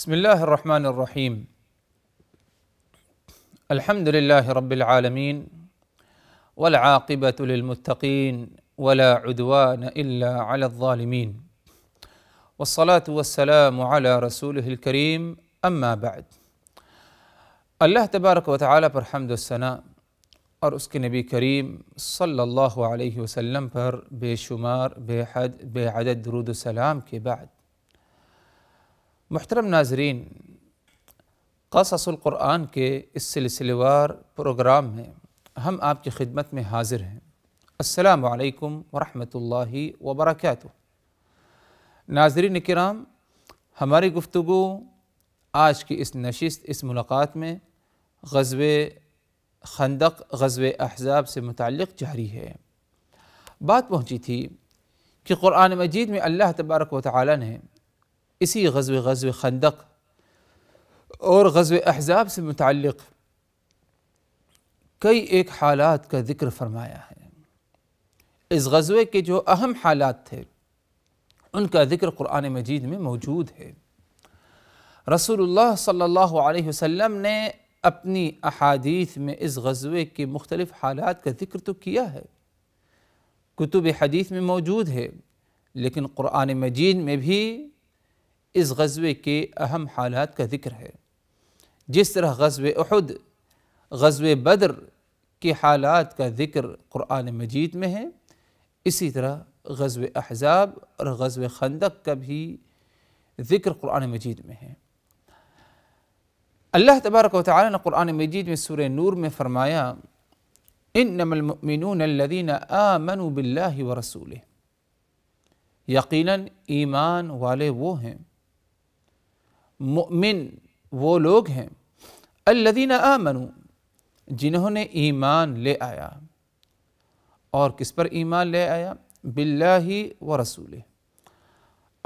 بسم الله الرحمن الرحيم. الحمد لله رب العالمين والعاقبة للمتقين ولا عدوان إلا على الظالمين والصلاة والسلام على رسوله الكريم اما بعد. اللہ تبارک و تعالیٰ پر حمد و ثنا اور اس کے نبی کریم صلی اللہ علیہ وسلم پر بے شمار بے عدد درود و سلام کے بعد، محترم ناظرین، قصص القرآن کے اس سلسلہ وار پروگرام میں ہم آپ کی خدمت میں حاضر ہیں۔ السلام علیکم ورحمۃ اللہ وبرکاتہ۔ ناظرین کرام، ہماری گفتگو آج کی اس نشست، اس ملاقات میں غزوہ خندق، غزوہ احزاب سے متعلق جاری ہے۔ بات پہنچی تھی کہ قرآن مجید میں اللہ تبارک و تعالیٰ نے اسی غزوہ خندق اور غزوہ احزاب سے متعلق کئی ایک حالات کا ذکر فرمایا ہے۔ اس غزوے کے جو اہم حالات تھے ان کا ذکر قرآن مجید میں موجود ہے۔ رسول اللہ صلی اللہ علیہ وسلم نے اپنی احادیث میں اس غزوے کے مختلف حالات کا ذکر تو کیا ہے، کتب حدیث میں موجود ہے، لیکن قرآن مجید میں بھی اس غزوے کے اہم حالات کا ذکر ہے۔ جس طرح غزوہ احد، غزوہ بدر کے حالات کا ذکر قرآن مجید میں ہے، اسی طرح غزوہ احزاب اور غزوہ خندق کا بھی ذکر قرآن مجید میں ہے۔ اللہ تبارک و تعالی نے قرآن مجید میں سورہ نور میں فرمایا، انما المؤمنون الذین آمنوا باللہ ورسولہ، یقیناً ایمان والے وہ ہیں، مؤمن وہ لوگ ہیں، الذین آمنوا، جنہوں نے ایمان لے آیا۔ اور کس پر ایمان لے آیا؟ باللہ ورسولہ،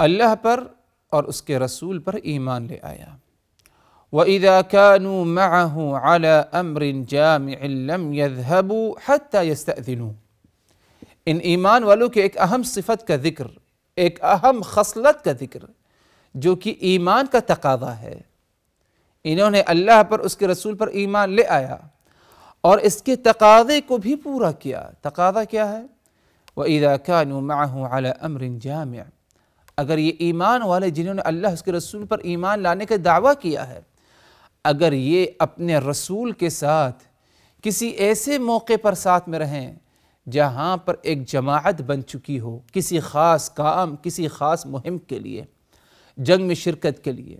اللہ پر اور اس کے رسول پر ایمان لے آیا۔ وَإِذَا كَانُوا مَعَهُ عَلَىٰ أَمْرٍ جَامِعٍ لَمْ يَذْهَبُوا حَتَّى يَسْتَأْذِنُوا۔ ان ایمان والوں کے ایک اہم صفت کا ذکر، ایک اہم خصلت کا ذکر جو کہ ایمان کا تقاضا ہے۔ انہوں نے اللہ پر، اس کے رسول پر ایمان لے آیا اور اس کے تقاضے کو بھی پورا کیا۔ تقاضا کیا ہے؟ وَإِذَا كَانُوا مَعَهُ عَلَىٰ أَمْرٍ جَامِعٍ، اگر یہ ایمان والے جنہوں نے اللہ اس کے رسول پر ایمان لانے کا دعویٰ کیا ہے، اگر یہ اپنے رسول کے ساتھ کسی ایسے موقع پر ساتھ میں رہیں جہاں پر ایک جماعت بن چکی ہو، کسی خاص کام، کسی خاص مہم کے لیے، جنگ میں شرکت کے لیے،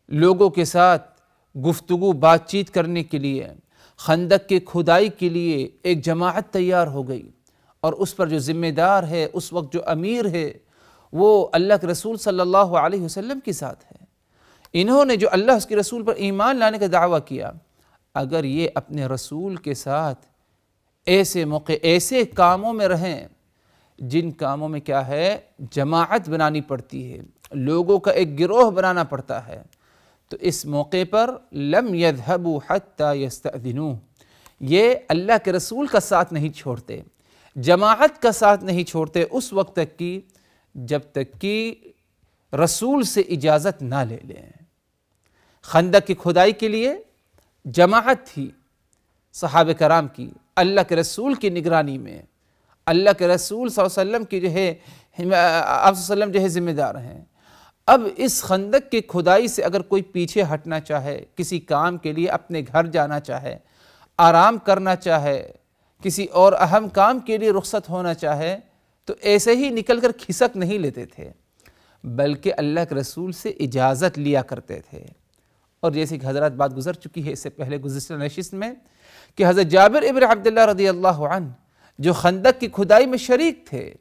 لوگوں کے ساتھ گفتگو بات چیت کرنے کے لیے، خندق کے کھدائی کے لیے ایک جماعت تیار ہو گئی، اور اس پر جو ذمہ دار ہے، اس وقت جو امیر ہے، وہ اللہ کے رسول صلی اللہ علیہ وسلم کے ساتھ ہے۔ انہوں نے جو اللہ اس کے رسول پر ایمان لانے کا دعویٰ کیا، اگر یہ اپنے رسول کے ساتھ ایسے موقع، ایسے کاموں میں رہیں جن کاموں میں کیا ہے، جماعت بنانی پڑتی ہے، لوگوں کا ایک گروہ بنانا پڑتا ہے، تو اس موقع پر لم يذهبوا حتى يستأذنوه، یہ اللہ کے رسول کا ساتھ نہیں چھوڑتے، جماعت کا ساتھ نہیں چھوڑتے اس وقت تک کی جب تک کہ رسول سے اجازت نہ لے لیں۔ خندق کی کھدائی کے لیے جماعت تھی صحابہ کرام کی، اللہ کے رسول کی نگرانی میں، اللہ کے رسول صلی اللہ علیہ وسلم کی جو ہے، آپ صلی اللہ علیہ وسلم جو ہے ذمہ دار ہیں۔ اب اس خندق کی کھدائی سے اگر کوئی پیچھے ہٹنا چاہے، کسی کام کے لیے اپنے گھر جانا چاہے، آرام کرنا چاہے، کسی اور اہم کام کے لیے رخصت ہونا چاہے، تو ایسے ہی نکل کر کھسک نہیں لیتے تھے، بلکہ اللہ کے رسول سے اجازت لیا کرتے تھے۔ اور جیسے کہ حضرات بات گزر چکی ہے اس سے پہلے گزشتہ نشست میں، کہ حضرت جابر ابن عبداللہ رضی اللہ عنہ جو خندق کی کھدائی میں شریک تھے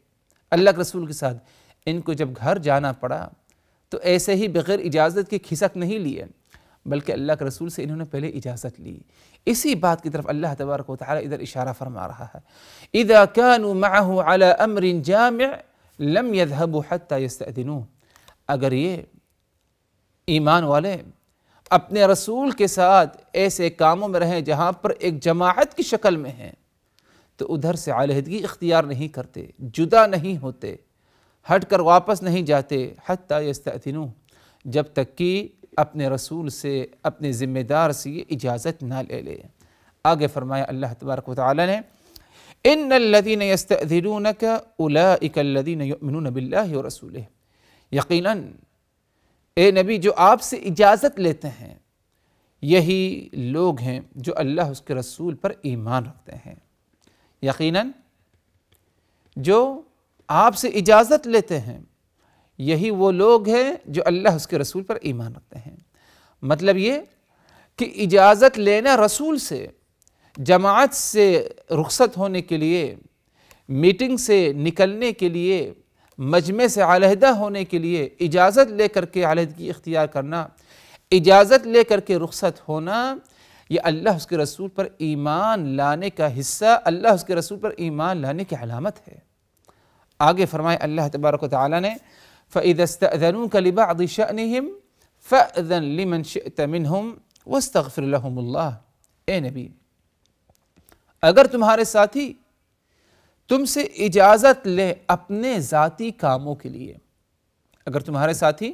اللہ کے رسول کے ساتھ، ان کو جب گھر جانا پڑا تو ایسے ہی بغیر اجازت کے کھسک نہیں لیے، بلکہ اللہ کے رسول سے انہوں نے پہلے اجازت لی۔ اسی بات کی طرف اللہ تبارک و تعالی ادھر اشارہ فرما رہا ہے، اذا كانوا معه على امر جامع لم يذهبوا حتى يستأذنوه، اگر یہ ایمان والے اپنے رسول کے ساتھ ایسے کاموں میں رہیں جہاں پر ایک جماعت کی شکل میں ہیں، تو ادھر سے علیحدگی اختیار نہیں کرتے، جدا نہیں ہوتے، ہٹ کر واپس نہیں جاتے، حتی یستأذنوہ، جب تک کہ اپنے رسول سے، اپنے ذمہ دار سے یہ اجازت نہ لے لے۔ آگے فرمایا اللہ تبارک و تعالی نے ان الذین یستأذنونک اولئک الذین یؤمنون باللہ ورسولہ، یقیناً اے نبی جو آپ سے اجازت لیتے ہیں یہی لوگ ہیں جو اللہ اس کے رسول پر ایمان رکھتے ہیں۔ یقیناً جو آپ سے اجازت لیتے ہیں یہی وہ لوگ ہیں جو اللہ اس کے رسول پر ایمان رکھتے ہیں۔ مطلب یہ کہ اجازت لینا رسول سے، جماعت سے رخصت ہونے کے لیے، میٹنگ سے نکلنے کے لیے، مجمع سے علیحدہ ہونے کے لیے اجازت لے کر کے علیحدگی اختیار کرنا، اجازت لے کر کے رخصت ہونا، یہ اللہ اس کے رسول پر ایمان لانے کا حصہ، اللہ اس کے رسول پر ایمان لانے کی علامت ہے۔ آگے فرمائے اللہ تبارک و تعالی نے فَإِذَا اسْتَأْذَنُوكَ لِبَعْضِ شَأْنِهِمْ فَأْذَنْ لِمَنْ شِئْتَ مِنْهُمْ وَاسْتَغْفِرْ لَهُمُ اللَّهُ۔ اے نبی اگر تمہارے ساتھی تم سے اجازت لے اپنے ذاتی کاموں کے لیے، اگر تمہارے ساتھی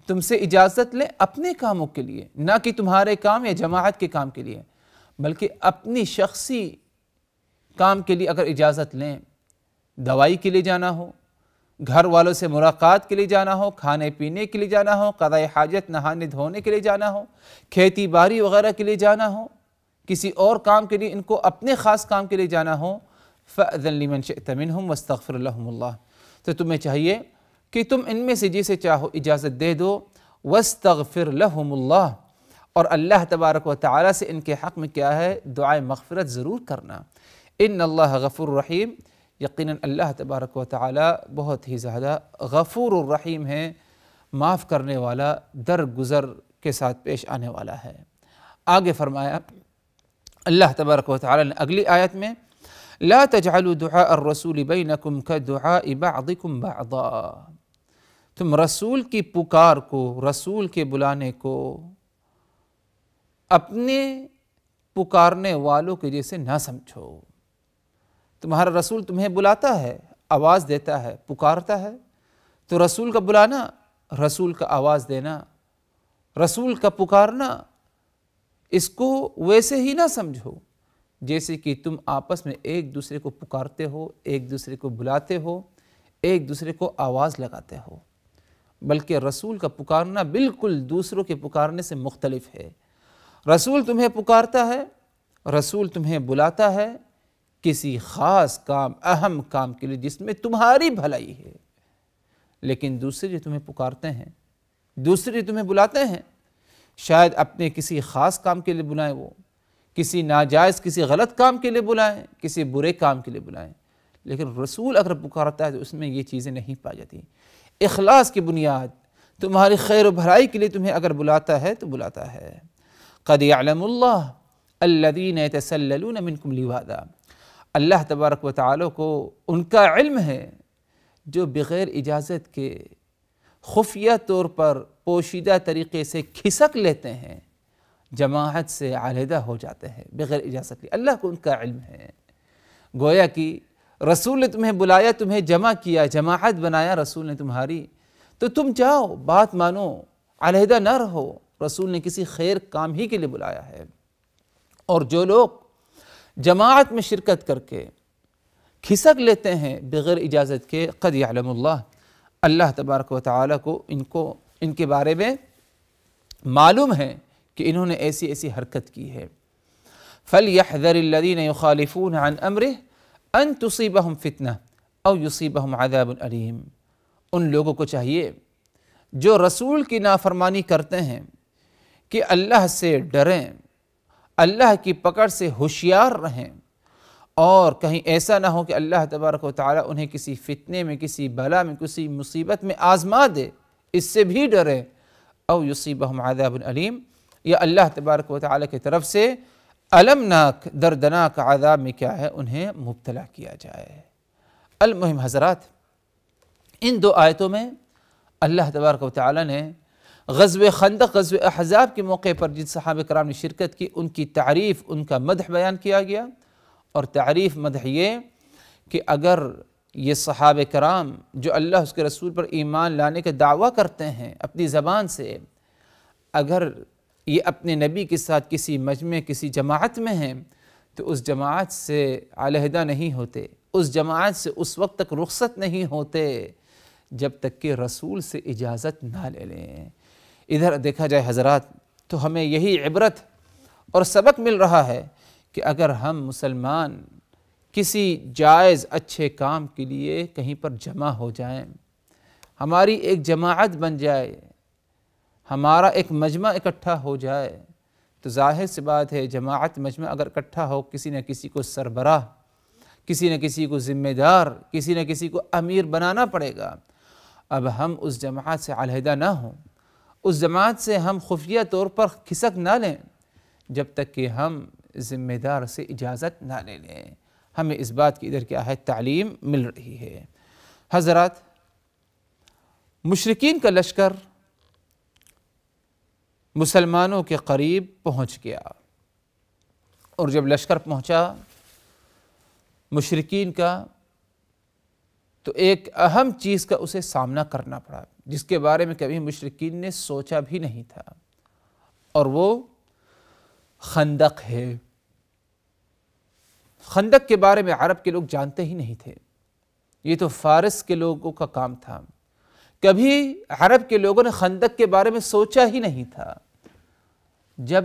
تم سے اجازت لے اپنے کاموں کے لیے، نہ کہ تمہارے کام یا جماعت کے کام کے لیے، بلکہ اپنی شخصی کام کے لیے اگر اجازت لیں، دوائی کے لیے جانا ہو، گھر والوں سے ملاقات کے لیے جانا ہو، کھانے پینے کے لیے جانا ہو، قضاء حاجت نہانے دھونے کے لیے جانا ہو، کھیتی باڑی وغیرہ کے لیے جانا ہو، کسی اور کام کے لیے، ان کو اپنے خاص کام کے لیے جانا ہو، فَأْذَنْ لِمَنْ شِئْتَ مِنْهُمْ وَاسْتَغْفِرْ لَهُمُ اللَّهُ، تو تمہیں چاہیے کہ تم ان میں سے جسے چاہو اجازت دے دو، وَاسْتَغْفِرْ لَهُمُ اللَّهُ، اور اللہ تبارک و تعالی سے ان کے حق میں کیا ہے؟ دعائے مغفرت ضرور کرنا۔ ان اللہ غفور رحیم، یقیناً اللہ تبارک و تعالی بہت ہی زیادہ غفور الرحیم ہے، معاف کرنے والا، درگزر کے ساتھ پیش آنے والا ہے۔ آگے فرمایا اللہ تبارک و تعالی نے اگلی آیت میں لا تجعلوا دعاء الرسول بینکم کدعاء بعضکم بعضا، تم رسول کی پکار کو، رسول کے بلانے کو اپنے پکارنے والوں کے جیسے نہ سمجھو۔ تمہارا رسول تمہیں بلاتا ہے، آواز دیتا ہے، پکارتا ہے، تو رسول کا بلانا، رسول کا آواز دینا، رسول کا پکارنا، اس کو ویسے ہی نہ سمجھو جیسے کہ تم آپس میں ایک دوسرے کو پکارتے ہو، ایک دوسرے کو بلاتے ہو، ایک دوسرے کو آواز لگاتے ہو، بلکہ رسول کا پکارنا بالکل دوسروں کے پکارنے سے مختلف ہے۔ رسول تمہیں پکارتا ہے، رسول تمہیں بلاتا ہے کسی خاص کام، اہم کام کے لیے جس میں تمہاری بھلائی ہے، لیکن دوسرے جو تمہیں پکارتے ہیں، دوسرے جو تمہیں بلاتے ہیں، شاید اپنے کسی خاص کام کے لیے بلائیں، وہ کسی ناجائز، کسی غلط کام کے لیے بلائیں، کسی برے کام کے لیے بلائیں، لیکن رسول اگر پکارتا ہے تو اس میں یہ چیزیں نہیں پائی جاتی۔ اخلاص کی بنیاد، تمہاری خیر و بھلائی کے لیے تمہیں اگر بلاتا ہے تو بلاتا ہے۔ قد یعلم اللہ الذین یتسللون منکم لواذا، اللہ تبارک و تعالی کو ان کا علم ہے جو بغیر اجازت کے خفیہ طور پر پوشیدہ طریقے سے کھسک لیتے ہیں، جماعت سے علیحدہ ہو جاتے ہیں بغیر اجازت کے، اللہ کو ان کا علم ہے۔ گویا کہ رسول نے تمہیں بلایا، تمہیں جمع کیا، جماعت بنایا رسول نے تمہاری، تو تم جاؤ، بات مانو، علیحدہ نہ رہو، رسول نے کسی خیر کام ہی کے لیے بلایا ہے۔ اور جو لوگ جماعت میں شرکت کر کے کھسک لیتے ہیں بغیر اجازت کے، قد یعلم اللہ، اللہ تبارک و تعالی کو ان کے بارے میں معلوم ہے کہ انہوں نے ایسی ایسی حرکت کی ہے۔ فَلْيَحْذَرِ الَّذِينَ يُخَالِفُونَ عَنْ أَمْرِهِ أَن تُصِيبَهُمْ فِتْنَةٌ أَوْ يُصِيبَهُمْ عَذَابٌ أَلِيمٌ، ان لوگوں کو چاہیے جو رسول کی نافرمانی کرتے ہیں کہ اللہ سے ڈریں، اللہ کی پکڑ سے ہوشیار رہیں، اور کہیں ایسا نہ ہو کہ اللہ تبارک و تعالی انہیں کسی فتنے میں، کسی بلا میں، کسی مصیبت میں آزما دے، اس سے بھی ڈریں۔ او یصیبہم عذاب علیم، یا اللہ تبارک و تعالی کی طرف سے المناک، دردناک عذاب میں کیا ہے، انہیں مبتلا کیا جائے۔ المہم حضرات، ان دو آیتوں میں اللہ تبارک و تعالی نے غزوہ خندق، غزوہ احزاب کے موقع پر جن صحابہ کرام نے شرکت کی، ان کی تعریف، ان کا مدح بیان کیا گیا، اور تعریف مدح یہ کہ اگر یہ صحابہ کرام جو اللہ اس کے رسول پر ایمان لانے کا دعویٰ کرتے ہیں اپنی زبان سے، اگر یہ اپنے نبی کے ساتھ کسی مجمع کسی جماعت میں ہیں تو اس جماعت سے علیحدہ نہیں ہوتے، اس جماعت سے اس وقت تک رخصت نہیں ہوتے جب تک کہ رسول سے اجازت نہ لے لیں۔ ادھر دیکھا جائے حضرات تو ہمیں یہی عبرت اور سبق مل رہا ہے کہ اگر ہم مسلمان کسی جائز اچھے کام کے لیے کہیں پر جمع ہو جائیں، ہماری ایک جماعت بن جائے، ہمارا ایک مجمع اکٹھا ہو جائے، تو ظاہر سی بات ہے جماعت مجمع اگر اکٹھا ہو، کسی نہ کسی کو سربراہ، کسی نہ کسی کو ذمہ دار، کسی نہ کسی کو امیر بنانا پڑے گا۔ اب ہم اس جماعت سے علیحدہ نہ ہوں، اس جماعت سے ہم خفیہ طور پر کھسک نہ لیں جب تک کہ ہم ذمہ دار سے اجازت نہ لے لیں۔ ہمیں اس بات کی ادھر کیا ہے تعلیم مل رہی ہے۔ حضرات مشرکین کا لشکر مسلمانوں کے قریب پہنچ گیا، اور جب لشکر پہنچا مشرکین کا تو ایک اہم چیز کا اسے سامنا کرنا پڑا جس کے بارے میں کبھی مشرکین نے سوچا بھی نہیں تھا، اور وہ خندق ہے۔ خندق کے بارے میں عرب کے لوگ جانتے ہی نہیں تھے، یہ تو فارس کے لوگوں کا کام تھا، کبھی عرب کے لوگوں نے خندق کے بارے میں سوچا ہی نہیں تھا۔ جب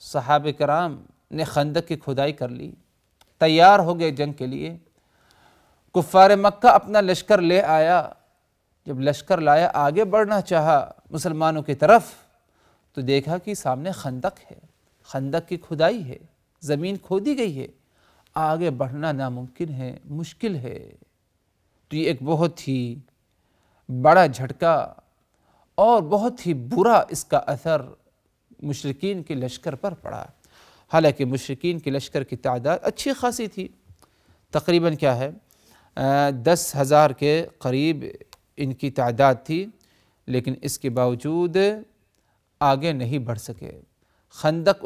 صحابہ کرام نے خندق کی کھدائی کر لی، تیار ہو گئے جنگ کے لیے، کفار مکہ اپنا لشکر لے آیا، جب لشکر لایا آگے بڑھنا چاہا مسلمانوں کی طرف تو دیکھا کہ سامنے خندق ہے، خندق کی کھدائی ہے، زمین کھودی گئی ہے، آگے بڑھنا ناممکن ہے، مشکل ہے۔ تو یہ ایک بہت ہی بڑا جھٹکا اور بہت ہی برا اس کا اثر مشرکین کے لشکر پر پڑا۔ حالانکہ مشرکین کے لشکر کی تعداد اچھی خاصی تھی، تقریباً کیا ہے 10,000 کے قریب ان کی تعداد تھی، لیکن اس کے باوجود آگے نہیں بڑھ سکے۔ خندق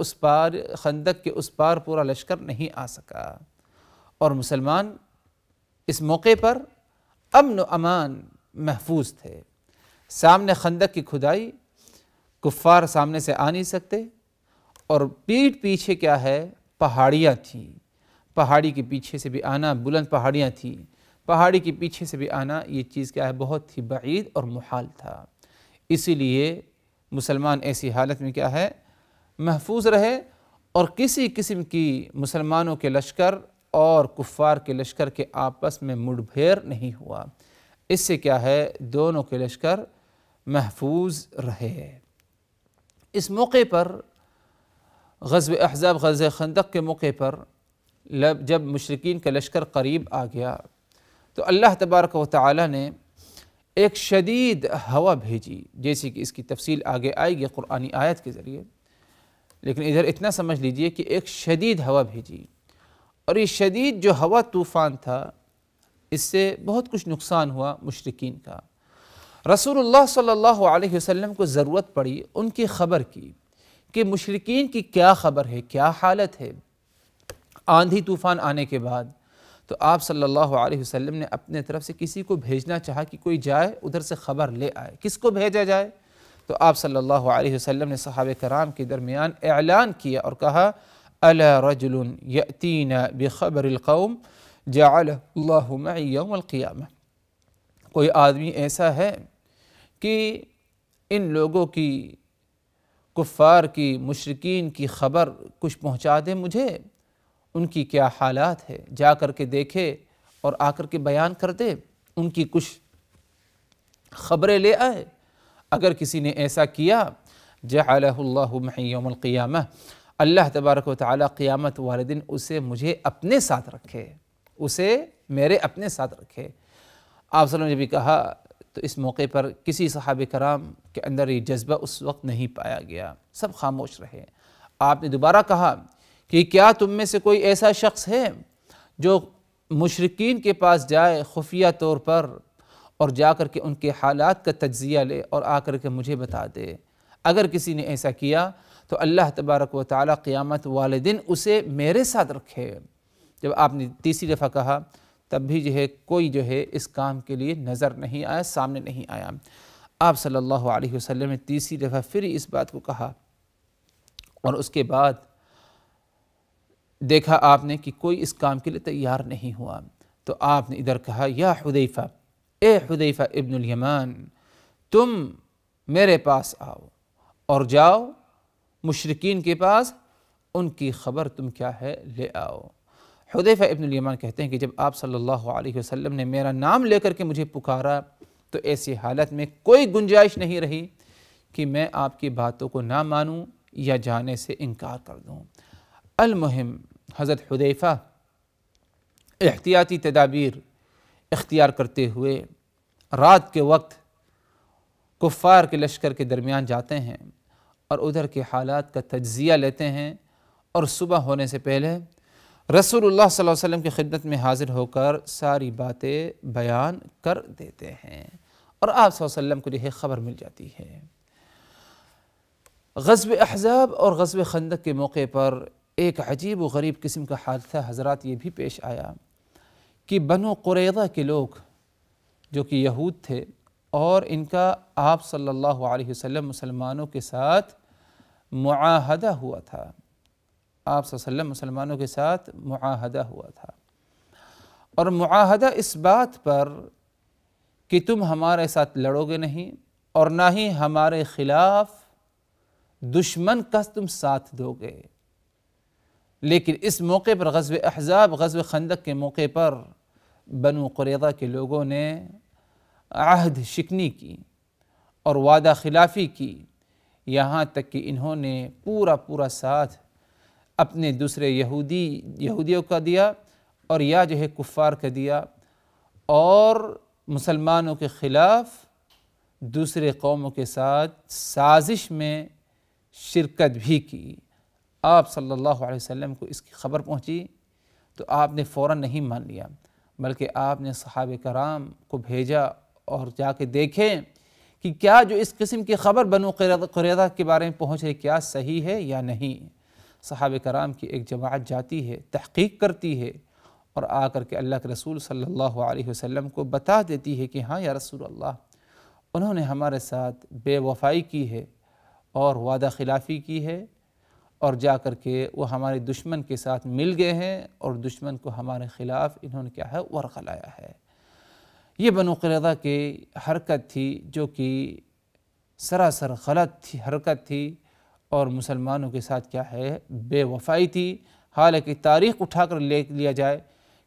کے اس پار پورا لشکر نہیں آ سکا، اور مسلمان اس موقع پر امن و امان محفوظ تھے۔ سامنے خندق کی کھدائی، کفار سامنے سے آ نہیں سکتے، اور پیٹھ پیچھے کیا ہے پہاڑیاں تھیں، پہاڑی کے پیچھے سے بھی آنا، بلند پہاڑیاں تھیں، پہاڑی کے پیچھے سے بھی آنا، یہ چیز کیا ہے بہت ہی بعید اور محال تھا۔ اسی لیے مسلمان ایسی حالت میں کیا ہے محفوظ رہے، اور کسی قسم کی مسلمانوں کے لشکر اور کفار کے لشکر کے آپس میں مڑ بھیڑ نہیں ہوا۔ اس سے کیا ہے دونوں کے لشکر محفوظ رہے۔ اس موقع پر غزوہ احزاب، غزوہ خندق کے موقع پر جب مشرکین کا لشکر قریب آ گیا تو اللہ تبارک و تعالی نے ایک شدید ہوا بھیجی، جیسے کہ اس کی تفصیل آگے آئے گی قرآنی آیت کے ذریعے، لیکن ادھر اتنا سمجھ لیجئے کہ ایک شدید ہوا بھیجی، اور یہ شدید جو ہوا طوفان تھا اس سے بہت کچھ نقصان ہوا مشرکین کا۔ رسول اللہ صلی اللہ علیہ وسلم کو ضرورت پڑی ان کی خبر کی کہ مشرکین کی کیا خبر ہے، کیا حالت ہے۔ آندھی طوفان آنے کے بعد تو آپ صلی اللہ علیہ وسلم نے اپنے طرف سے کسی کو بھیجنا چاہا کہ کوئی جائے ادھر سے خبر لے آئے، کس کو بھیجا جائے؟ تو آپ صلی اللہ علیہ وسلم نے صحابہ کرام کے درمیان اعلان کیا اور کہا الا رجل یأتینا بخبر القوم جعلہ اللہ معی یوم القیامہ، کوئی آدمی ایسا ہے کہ ان لوگوں کی، کفار کی، مشرکین کی خبر کچھ پہنچا دے مجھے، ان کی کیا حالات ہے، جا کر کے دیکھے اور آ کر کے بیان کر دے، ان کی کچھ خبریں لے آئے۔ اگر کسی نے ایسا کیا جعلہ اللہ معی یوم القیامہ، اللہ تبارک و تعالی قیامت والے دن اسے مجھے اپنے ساتھ رکھے، اسے میرے اپنے ساتھ رکھے۔ آپ صلی اللہ علیہ وسلم نے بھی کہا تو اس موقع پر کسی صحابہ کرام کے اندر یہ جذبہ اس وقت نہیں پایا گیا، سب خاموش رہے۔ آپ نے دوبارہ کہا کہ کیا تم میں سے کوئی ایسا شخص ہے جو مشرکین کے پاس جائے خفیہ طور پر اور جا کر کے ان کے حالات کا تجزیہ لے اور آ کر کے مجھے بتا دے؟ اگر کسی نے ایسا کیا تو اللہ تبارک و تعالی قیامت والے دن اسے میرے ساتھ رکھے۔ جب آپ نے تیسری دفعہ کہا تب بھی جو ہے کوئی جو ہے اس کام کے لیے نظر نہیں آیا، سامنے نہیں آیا۔ آپ صلی اللہ علیہ وسلم نے تیسری دفعہ پھر اس بات کو کہا، اور اس کے بعد دیکھا آپ نے کہ کوئی اس کام کے لیے تیار نہیں ہوا، تو آپ نے ادھر کہا یا حذیفہ، اے حذیفہ ابن الیمان، تم میرے پاس آؤ اور جاؤ مشرکین کے پاس، ان کی خبر تم کیا ہے لے آؤ۔ حذیفہ ابن الیمان کہتے ہیں کہ جب آپ صلی اللہ علیہ وسلم نے میرا نام لے کر کے مجھے پکارا تو ایسی حالت میں کوئی گنجائش نہیں رہی کہ میں آپ کی باتوں کو نہ مانوں یا جانے سے انکار کر دوں۔ المہم حضرت حذیفہ احتیاطی تدابیر اختیار کرتے ہوئے رات کے وقت کفار کے لشکر کے درمیان جاتے ہیں اور ادھر کے حالات کا تجزیہ لیتے ہیں، اور صبح ہونے سے پہلے رسول اللہ صلی اللہ علیہ وسلم کی خدمت میں حاضر ہو کر ساری باتیں بیان کر دیتے ہیں، اور آپ صلی اللہ علیہ وسلم کو یہ خبر مل جاتی ہے۔ غزوہ احزاب اور غزوہ خندق کے موقع پر ایک عجیب و غریب قسم کا حادثہ حضرات یہ بھی پیش آیا کہ بنو قریظہ کے لوگ جو کہ یہود تھے، اور ان کا آپ صلی اللہ علیہ وسلم مسلمانوں کے ساتھ معاہدہ ہوا تھا، آپ صلی اللہ علیہ وسلم مسلمانوں کے ساتھ معاہدہ ہوا تھا، اور معاہدہ اس بات پر کہ تم ہمارے ساتھ لڑو گے نہیں اور نہ ہی ہمارے خلاف دشمن کا تم ساتھ دو گے۔ لیکن اس موقع پر غزوہ احزاب، غزوہ خندق کے موقع پر بنو قریظہ کے لوگوں نے عہد شکنی کی اور وعدہ خلافی کی، یہاں تک کہ انہوں نے پورا ساتھ اپنے دوسرے یہودیوں کا دیا اور یا جو ہے کفار کا دیا، اور مسلمانوں کے خلاف دوسرے قوموں کے ساتھ سازش میں شرکت بھی کی۔ آپ صلی اللہ علیہ وسلم کو اس کی خبر پہنچی تو آپ نے فوراً نہیں مان لیا، بلکہ آپ نے صحابہ کرام کو بھیجا اور جا کے دیکھیں کہ کیا جو اس قسم کی خبر بنو قریظہ کے بارے میں پہنچ رہی کیا صحیح ہے یا نہیں۔ صحابہ کرام کی ایک جماعت جاتی ہے، تحقیق کرتی ہے، اور آ کر کے اللہ کے رسول صلی اللہ علیہ وسلم کو بتا دیتی ہے کہ ہاں یا رسول اللہ، انہوں نے ہمارے ساتھ بے وفائی کی ہے اور وعدہ خلافی کی ہے، اور جا کر کے وہ ہمارے دشمن کے ساتھ مل گئے ہیں، اور دشمن کو ہمارے خلاف انہوں نے کیا ہے ورقہ لایا ہے۔ یہ بنو قریظہ کی حرکت تھی جو کہ سراسر غلط تھی حرکت تھی، اور مسلمانوں کے ساتھ کیا ہے بے وفائی تھی۔ حالانکہ تاریخ اٹھا کر لیا جائے،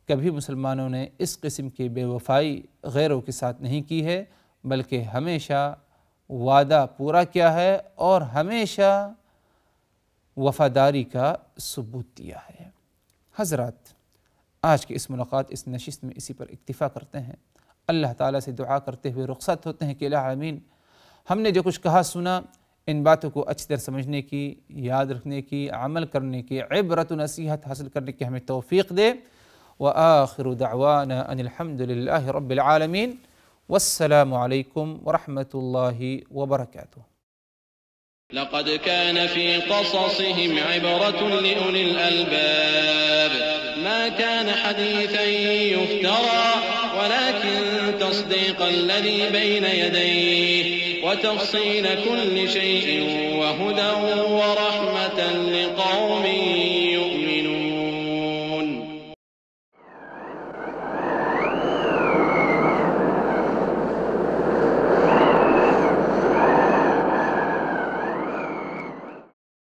کبھی مسلمانوں نے اس قسم کی بے وفائی غیروں کے ساتھ نہیں کی ہے، بلکہ ہمیشہ وعدہ پورا کیا ہے اور ہمیشہ وفاداری کا ثبوت دیا ہے۔ حضرات، آج کی اس ملاقات، اس نشست میں اسی پر اکتفا کرتے ہیں۔ اللہ تعالیٰ سے دعا کرتے ہوئے رخصت ہوتے ہیں کہ الہ العالمین ہم نے جو کچھ کہا سنا، ان باتوں کو اچھی طرح سمجھنے کی، یاد رکھنے کی، عمل کرنے کی، عبرت و نصیحت حاصل کرنے کی ہمیں توفیق دے۔ وآخر دعوانا ان الحمد للہ رب العالمین، والسلام علیکم ورحمۃ اللہ وبرکاتہ۔ لقد كان في قصصهم عبرة لأولي الألباب ما كان حديثا يفترى ولكن تصديق الذي بين يديه وتفصيل كل شيء وهدى ورحمة لقوم